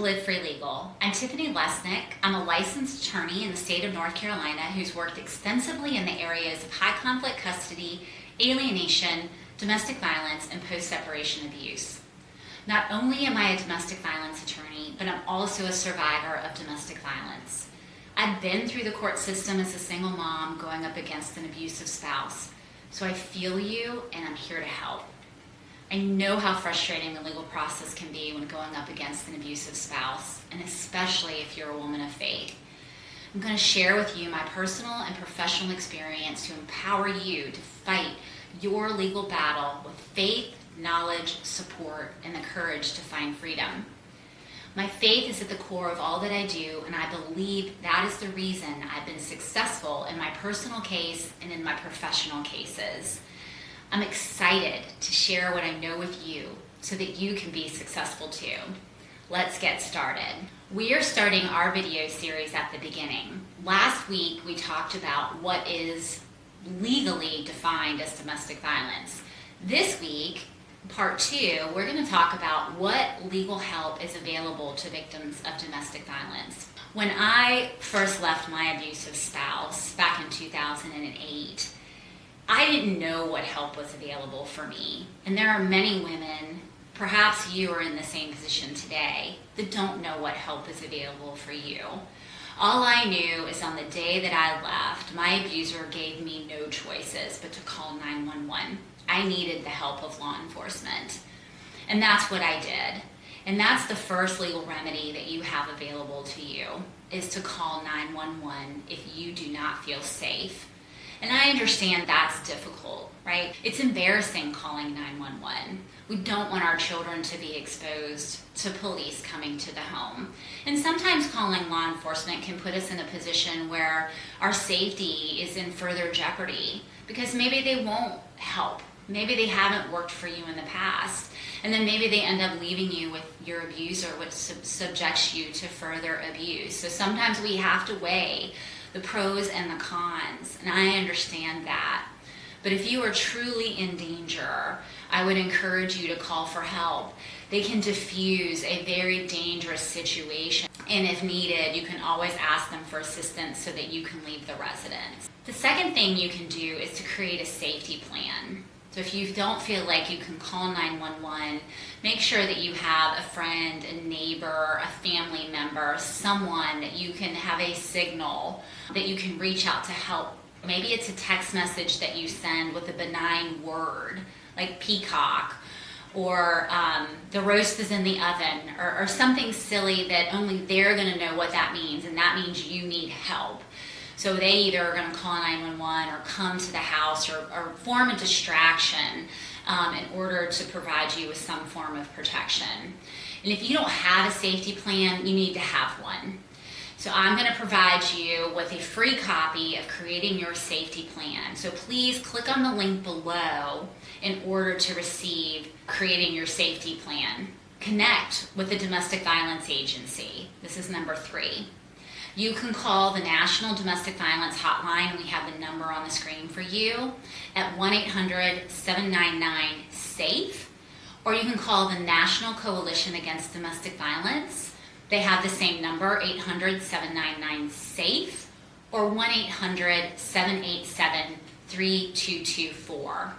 Live Free Legal. I'm Tiffany Lesnik. I'm a licensed attorney in the state of North Carolina who's worked extensively in the areas of high conflict custody, alienation, domestic violence, and post-separation abuse. Not only am I a domestic violence attorney, but I'm also a survivor of domestic violence. I've been through the court system as a single mom going up against an abusive spouse, so I feel you and I'm here to help. I know how frustrating the legal process can be when going up against an abusive spouse, and especially if you're a woman of faith. I'm going to share with you my personal and professional experience to empower you to fight your legal battle with faith, knowledge, support, and the courage to find freedom. My faith is at the core of all that I do, and I believe that is the reason I've been successful in my personal case and in my professional cases. I'm excited to share what I know with you so that you can be successful too. Let's get started. We are starting our video series at the beginning. Last week we talked about what is legally defined as domestic violence. This week, part 2, we're going to talk about what legal help is available to victims of domestic violence. When I first left my abusive spouse back in 2008, I didn't know what help was available for me. And there are many women, perhaps you are in the same position today, that don't know what help is available for you. All I knew is on the day that I left, my abuser gave me no choices but to call 911. I needed the help of law enforcement. And that's what I did. And that's the first legal remedy that you have available to you, is to call 911 if you do not feel safe. And I understand that's difficult, right? It's embarrassing calling 911. We don't want our children to be exposed to police coming to the home. And sometimes calling law enforcement can put us in a position where our safety is in further jeopardy because maybe they won't help. Maybe they haven't worked for you in the past. And then maybe they end up leaving you with your abuser, which subjects you to further abuse. So sometimes we have to weigh the pros and the cons, and I understand that. But if you are truly in danger, I would encourage you to call for help. They can diffuse a very dangerous situation, and if needed, you can always ask them for assistance so that you can leave the residence. The second thing you can do is to create a safety plan. So if you don't feel like you can call 911, make sure that you have a friend, a neighbor, a family member, someone that you can have a signal that you can reach out to help. Maybe it's a text message that you send with a benign word, like peacock, or the roast is in the oven, or something silly that only they're going to know what that means, and that means you need help. So they either are going to call 911 or come to the house or form a distraction in order to provide you with some form of protection. And if you don't have a safety plan, you need to have one. So I'm going to provide you with a free copy of creating your safety plan. So please click on the link below in order to receive creating your safety plan. Connect with the Domestic Violence Agency. This is number 3. You can call the National Domestic Violence Hotline, and we have the number on the screen for you, at 1-800-799-SAFE, or you can call the National Coalition Against Domestic Violence. They have the same number, 800-799-SAFE, or 1-800-787-3224.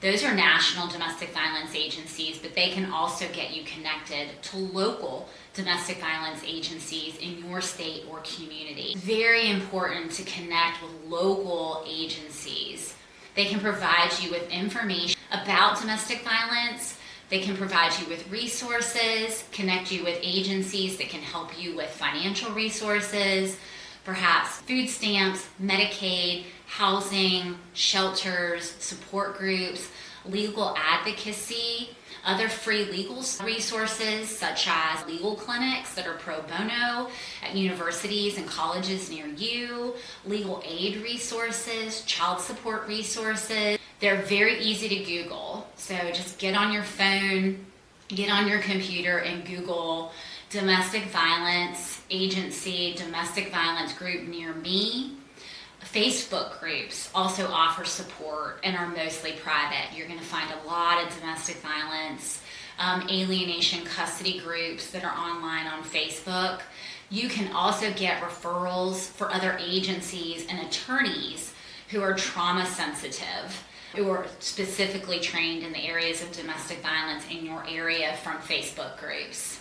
Those are national domestic violence agencies, but they can also get you connected to local domestic violence agencies in your state or community. Very important to connect with local agencies. They can provide you with information about domestic violence. They can provide you with resources, connect you with agencies that can help you with financial resources, perhaps food stamps, Medicaid, housing, shelters, support groups, legal advocacy, other free legal resources such as legal clinics that are pro bono at universities and colleges near you, legal aid resources, child support resources. They're very easy to Google. So just get on your phone, get on your computer and Google domestic violence agency, domestic violence group near me. Facebook groups also offer support and are mostly private. You're going to find a lot of domestic violence, alienation custody groups that are online on Facebook. You can also get referrals for other agencies and attorneys who are trauma sensitive, who are specifically trained in the areas of domestic violence in your area from Facebook groups.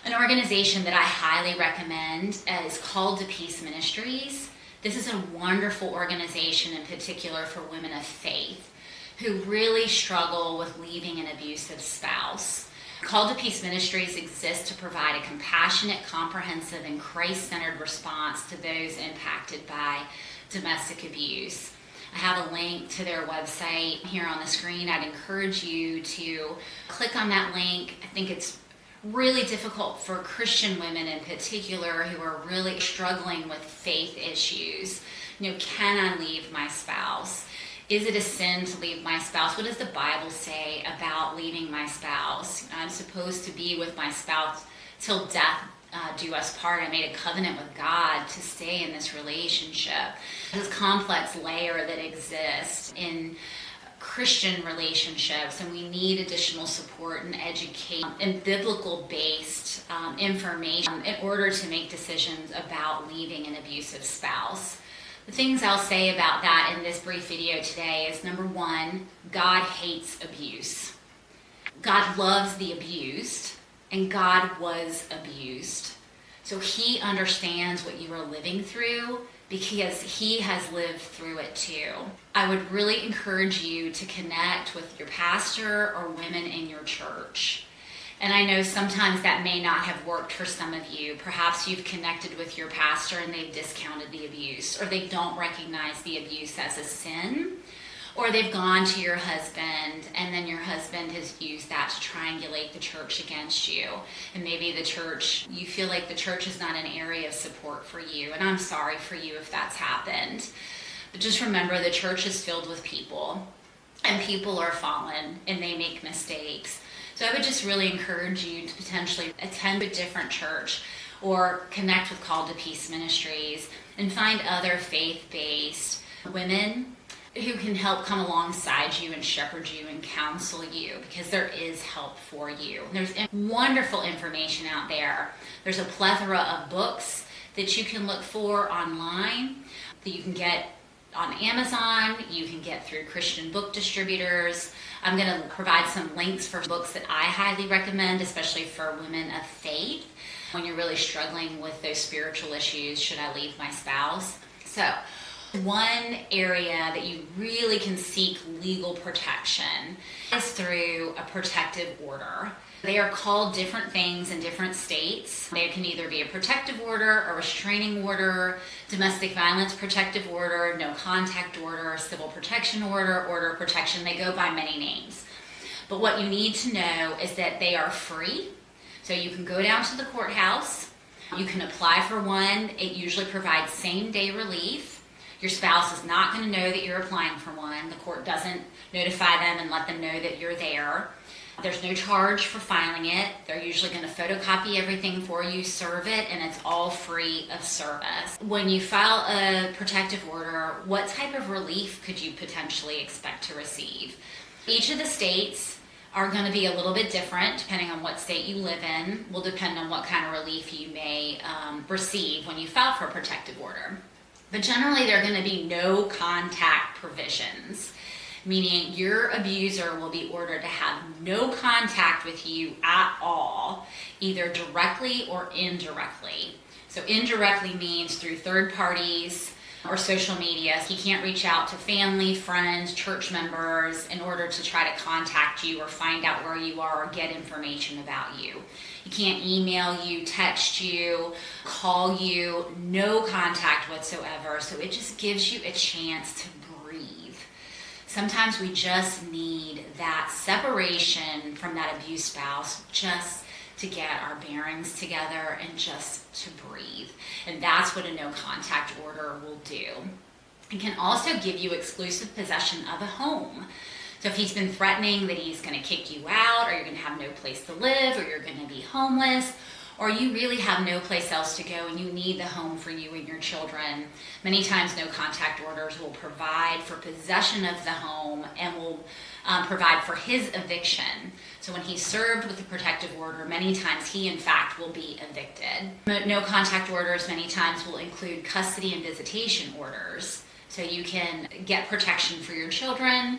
An organization that I highly recommend is called to Peace Ministries. This is a wonderful organization in particular for women of faith who really struggle with leaving an abusive spouse. Call to Peace Ministries exists to provide a compassionate, comprehensive, and Christ-centered response to those impacted by domestic abuse. I have a link to their website here on the screen. I'd encourage you to click on that link. I think it's really difficult for Christian women in particular who are really struggling with faith issues. Can I leave my spouse? Is it a sin to leave my spouse? What does the Bible say about leaving my spouse? I'm supposed to be with my spouse till death do us part. I made a covenant with God to stay in this relationship. This complex layer that exists in Christian relationships, and we need additional support and education and biblical-based information in order to make decisions about leaving an abusive spouse. The things I'll say about that in this brief video today is, number one, God hates abuse. God loves the abused, and God was abused. So he understands what you are living through because he has lived through it too. I would really encourage you to connect with your pastor or women in your church. And I know sometimes that may not have worked for some of you. Perhaps you've connected with your pastor and they've discounted the abuse, or they don't recognize the abuse as a sin, or they've gone to your husband and then your husband has used that to triangulate the church against you. And maybe the church, you feel like the church is not an area of support for you. And I'm sorry for you if that's happened. But just remember, the church is filled with people, and people are fallen and they make mistakes. So I would just really encourage you to potentially attend a different church or connect with Call to Peace Ministries and find other faith-based women who can help come alongside you and shepherd you and counsel you, because there is help for you. There's wonderful information out there. There's a plethora of books that you can look for online that you can get on Amazon, you can get through Christian book distributors. I'm going to provide some links for books that I highly recommend, especially for women of faith, when you're really struggling with those spiritual issues. Should I leave my spouse? So, one area that you really can seek legal protection is through a protective order. They are called different things in different states. They can either be a protective order, a restraining order, domestic violence protective order, no contact order, civil protection order, order of protection. They go by many names. But what you need to know is that they are free. So you can go down to the courthouse. You can apply for one. It usually provides same-day relief. Your spouse is not going to know that you're applying for one. The court doesn't notify them and let them know that you're there. There's no charge for filing it. They're usually going to photocopy everything for you, serve it, and it's all free of service. When you file a protective order, what type of relief could you potentially expect to receive? Each of the states are going to be a little bit different depending on what state you live in. Will depend on what kind of relief you may receive when you file for a protective order. But generally, there are going to be no contact provisions, meaning your abuser will be ordered to have no contact with you at all, either directly or indirectly. So indirectly means through third parties or social media. He can't reach out to family, friends, church members in order to try to contact you or find out where you are or get information about you. He can't email you, text you, call you, no contact whatsoever. So it just gives you a chance to breathe. Sometimes we just need that separation from that abused spouse just to get our bearings together and just to breathe. And that's what a no contact order will do. It can also give you exclusive possession of a home. So if he's been threatening that he's going to kick you out, or you're going to have no place to live, or you're going to be homeless, or you really have no place else to go and you need the home for you and your children, many times no contact orders will provide for possession of the home and will provide for his eviction. So when he's served with a protective order, many times he in fact will be evicted. No contact orders many times will include custody and visitation orders. So you can get protection for your children.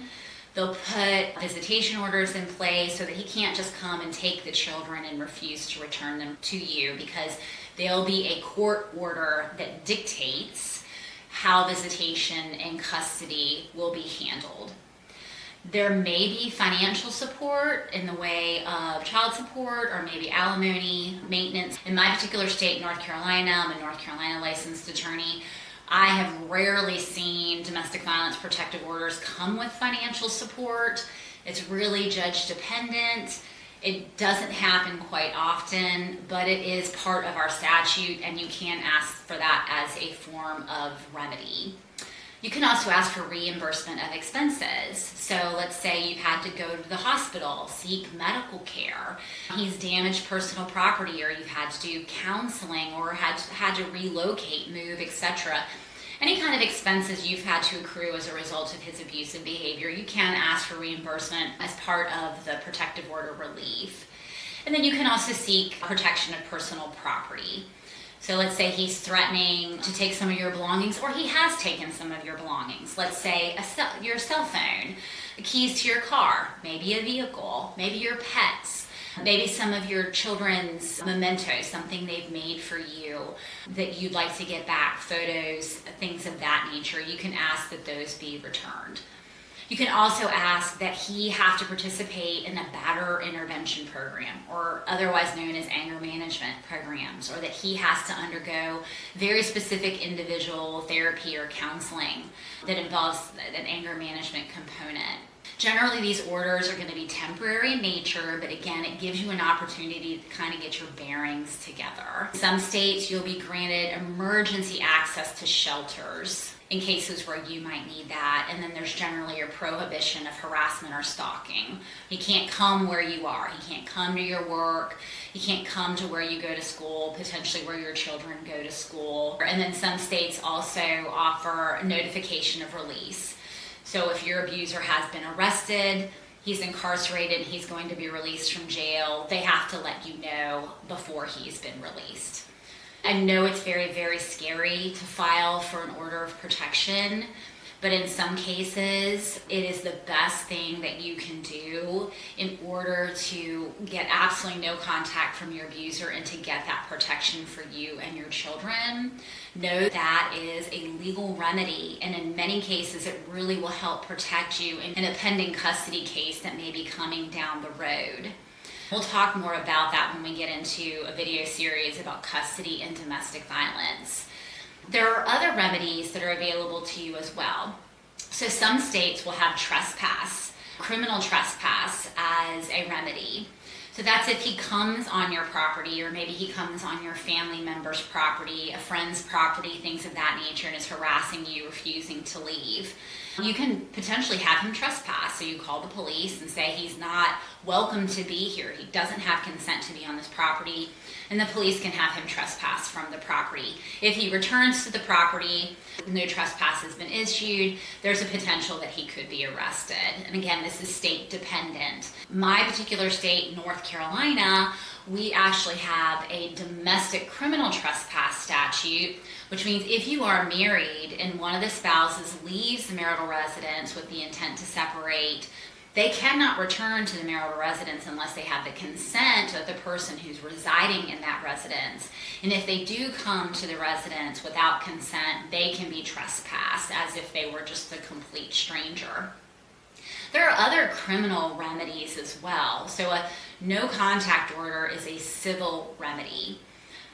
They'll put visitation orders in place so that he can't just come and take the children and refuse to return them to you, because there'll be a court order that dictates how visitation and custody will be handled. There may be financial support in the way of child support or maybe alimony, maintenance. In my particular state, North Carolina, I'm a North Carolina licensed attorney. I have rarely seen domestic violence protective orders come with financial support. It's really judge dependent. It doesn't happen quite often, but it is part of our statute, and you can ask for that as a form of remedy. You can also ask for reimbursement of expenses. So let's say you've had to go to the hospital, seek medical care. He's damaged personal property, or you've had to do counseling, or had to relocate, move, etc. Any kind of expenses you've had to accrue as a result of his abusive behavior, you can ask for reimbursement as part of the protective order relief. And then you can also seek protection of personal property. So let's say he's threatening to take some of your belongings, or he has taken some of your belongings. Let's say your cell phone, the keys to your car, maybe a vehicle, maybe your pets, maybe some of your children's mementos, something they've made for you that you'd like to get back, photos, things of that nature. You can ask that those be returned. You can also ask that he have to participate in a batterer intervention program, or otherwise known as anger management programs, or that he has to undergo very specific individual therapy or counseling that involves an anger management component. Generally, these orders are going to be temporary in nature, but again, it gives you an opportunity to kind of get your bearings together. In some states, you'll be granted emergency access to shelters in cases where you might need that, and then there's generally a prohibition of harassment or stalking. He can't come where you are. He can't come to your work. He can't come to where you go to school, potentially where your children go to school. And then some states also offer notification of release. So if your abuser has been arrested, he's incarcerated, he's going to be released from jail, they have to let you know before he's been released. I know it's very, very scary to file for an order of protection, but in some cases, it is the best thing that you can do in order to get absolutely no contact from your abuser and to get that protection for you and your children. Know that is a legal remedy, and in many cases, it really will help protect you in a pending custody case that may be coming down the road. We'll talk more about that when we get into a video series about custody and domestic violence. There are other remedies that are available to you as well. So some states will have trespass, criminal trespass, as a remedy. So that's if he comes on your property, or maybe he comes on your family member's property, a friend's property, things of that nature, and is harassing you, refusing to leave. You can potentially have him trespass. So you call the police and say he's not welcome to be here. He doesn't have consent to be on this property, and the police can have him trespass from the property. If he returns to the property, no trespass has been issued, there's a potential that he could be arrested. And again, this is state dependent. My particular state, North Carolina, we actually have a domestic criminal trespass statute, which means if you are married and one of the spouses leaves the marital residence with the intent to separate, they cannot return to the marital residence unless they have the consent of the person who's residing in that residence. And if they do come to the residence without consent, they can be trespassed as if they were just a complete stranger. There are other criminal remedies as well. So a no contact order is a civil remedy.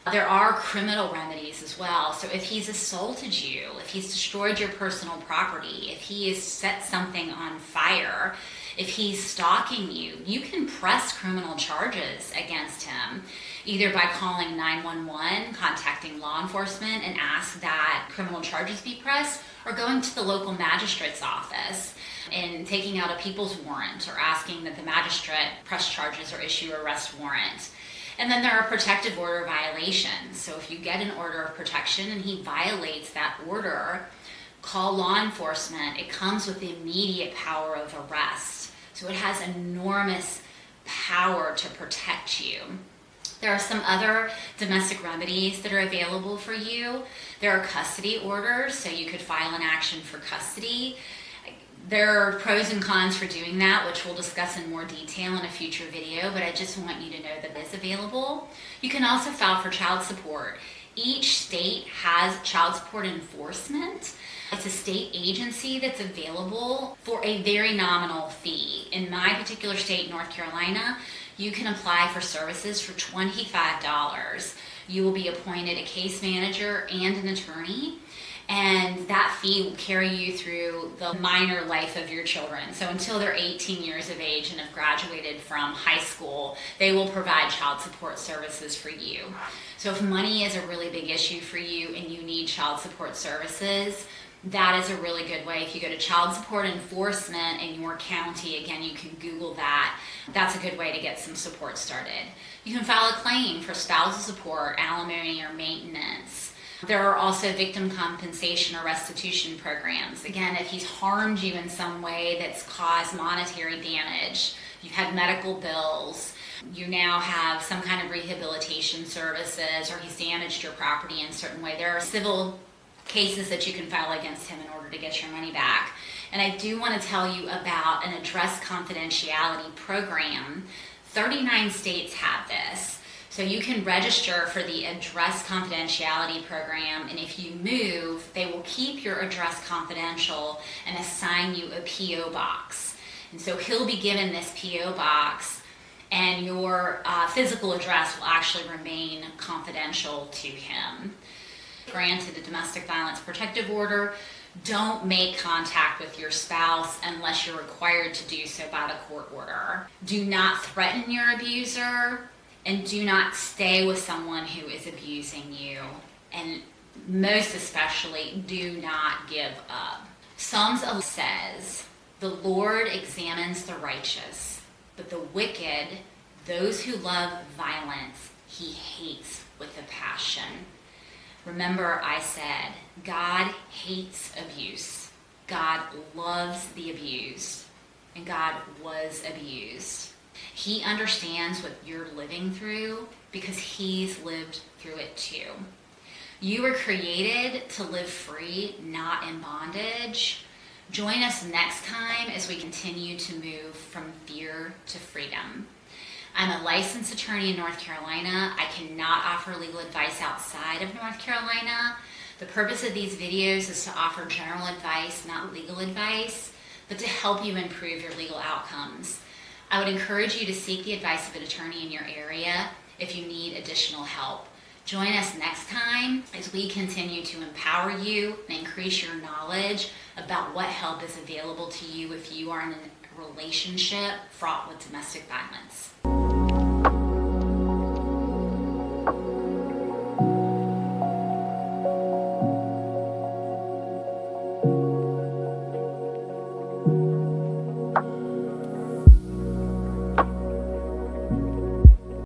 There are criminal remedies as well. So if he's assaulted you, if he's destroyed your personal property, if he has set something on fire, if he's stalking you, you can press criminal charges against him, either by calling 911, contacting law enforcement and ask that criminal charges be pressed, or going to the local magistrate's office and taking out a people's warrant or asking that the magistrate press charges or issue an arrest warrant. And then there are protective order violations. So if you get an order of protection and he violates that order, call law enforcement. It comes with the immediate power of arrest. So it has enormous power to protect you. There are some other domestic remedies that are available for you. There are custody orders, so you could file an action for custody. There are pros and cons for doing that, which we'll discuss in more detail in a future video, but I just want you to know that it is available. You can also file for child support. Each state has child support enforcement. It's a state agency that's available for a very nominal fee. In my particular state, North Carolina, you can apply for services for $25. You will be appointed a case manager and an attorney, and that fee will carry you through the minor life of your children. So until they're 18 years of age and have graduated from high school, they will provide child support services for you. So if money is a really big issue for you and you need child support services, that is a really good way. If you go to child support enforcement in your county, again, you can Google that. That's a good way to get some support started. You can file a claim for spousal support, alimony, or maintenance. There are also victim compensation or restitution programs. Again, if he's harmed you in some way that's caused monetary damage, you've had medical bills, you now have some kind of rehabilitation services, or he's damaged your property in a certain way, there are civil cases that you can file against him in order to get your money back. And I do want to tell you about an address-confidentiality-program. 39 states have this. So you can register for the address-confidentiality-program, and if you move, they will keep your address confidential and assign you a P.O. box. And so he'll be given this P.O. box, and your physical address will actually remain confidential to him. Granted a domestic violence protective order, don't make contact with your spouse unless you're required to do so by the court order. Do not threaten your abuser, and do not stay with someone who is abusing you. And most especially, do not give up. Psalms 11 says, "The Lord examines the righteous, but the wicked, those who love violence, he hates with a passion." Remember, I said, God hates abuse. God loves the abused. And God was abused. He understands what you're living through because he's lived through it too. You were created to live free, not in bondage. Join us next time as we continue to move from fear to freedom. I'm a licensed attorney in North Carolina. I cannot offer legal advice outside of North Carolina. The purpose of these videos is to offer general advice, not legal advice, but to help you improve your legal outcomes. I would encourage you to seek the advice of an attorney in your area if you need additional help. Join us next time as we continue to empower you and increase your knowledge about what help is available to you if you are in a relationship fraught with domestic violence.